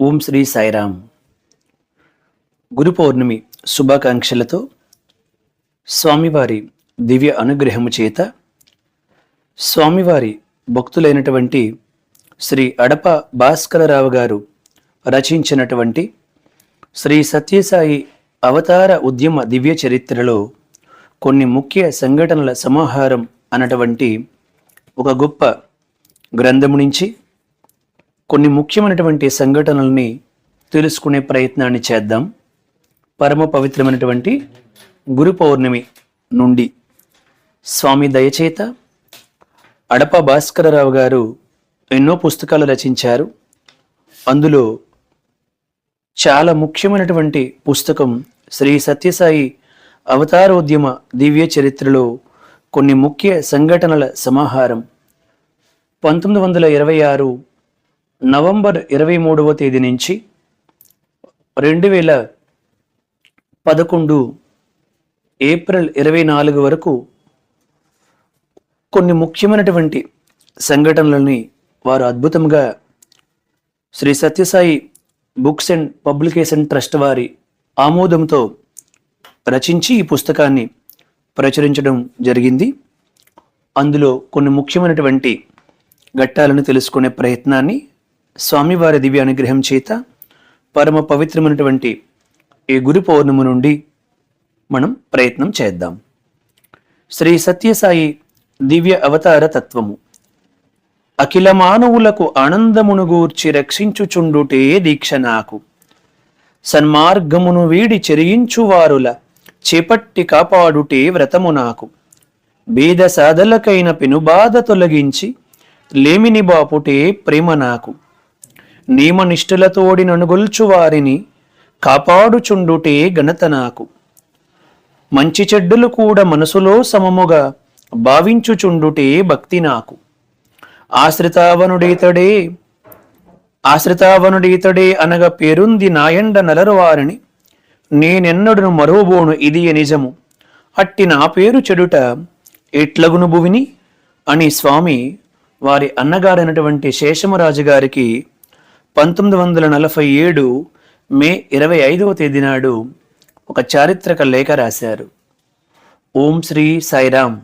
ఓం శ్రీ సాయిరామ్. గురు పౌర్ణమి శుభాకాంక్షలతో స్వామివారి దివ్య అనుగ్రహము చేత స్వామివారి భక్తులైనటువంటి శ్రీ అడప భాస్కరరావు గారు రచించినటువంటి శ్రీ సత్యసాయి అవతార ఉద్యమ దివ్య చరిత్రలో కొన్ని ముఖ్య సంఘటనల సమాహారం అన్నటువంటి ఒక గొప్ప గ్రంథము నుంచి కొన్ని ముఖ్యమైనటువంటి సంఘటనల్ని తెలుసుకునే ప్రయత్నాన్ని చేద్దాం. పరమ పవిత్రమైనటువంటి గురు పౌర్ణమి నుండి స్వామి దయచేత అడప భాస్కరరావు గారు ఎన్నో పుస్తకాలు రచించారు. అందులో చాలా ముఖ్యమైనటువంటి పుస్తకం శ్రీ సత్యసాయి అవతారోద్యమ దివ్య చరిత్రలో కొన్ని ముఖ్య సంఘటనల సమాహారం. 1926 నవంబర్ 23వ తేదీ నుంచి 2011 ఏప్రిల్ 24 వరకు కొన్ని ముఖ్యమైనటువంటి సంఘటనలని వారు అద్భుతంగా Shri Sathya Sai books and publication trust వారి ఆమోదంతో రచించి ఈ పుస్తకాన్ని ప్రచురించడం జరిగింది. అందులో కొన్ని ముఖ్యమైనటువంటి ఘట్టాలను తెలుసుకునే ప్రయత్నాన్ని స్వామివారి దివ్య అనుగ్రహం చేత పరమ పవిత్రమైనటువంటి ఈ గురు పౌర్ణమి నుండి మనం ప్రయత్నం చేద్దాం. శ్రీ సత్యసాయి దివ్య అవతార తత్వము. అఖిల మానవులకు ఆనందమును గూర్చి రక్షించుచుండుటే దీక్ష నాకు, సన్మార్గమును వీడి చెరియించువారుల చేపట్టి కాపాడుటే వ్రతము నాకు, బీద సాధలకైన పెనుబాధ తొలగించి లేమిని బాపుటే ప్రేమ నాకు, నియమనిష్ఠులతోడి ననుగొల్చు వారిని కాపాడుచుండుటే ఘనత నాకు, మంచి చెడ్డలు కూడా మనసులో సమముగా భావించుచుండుటే భక్తి నాకు, ఆశ్రితావనుడీతడే అనగా పేరుంది నాయండ నలరు వారిని నేనెన్నడును మరోబోను ఇది నిజము, అట్టి నా పేరు చెడుట ఎట్లగును భువిని అని స్వామి వారి అన్నగారైనటువంటి శేషమరాజు గారికి 1947 మే 25వ తేదీ నాడు ఒక చారిత్రక లేఖ రాశారు. ఓం శ్రీ సాయిరామ్.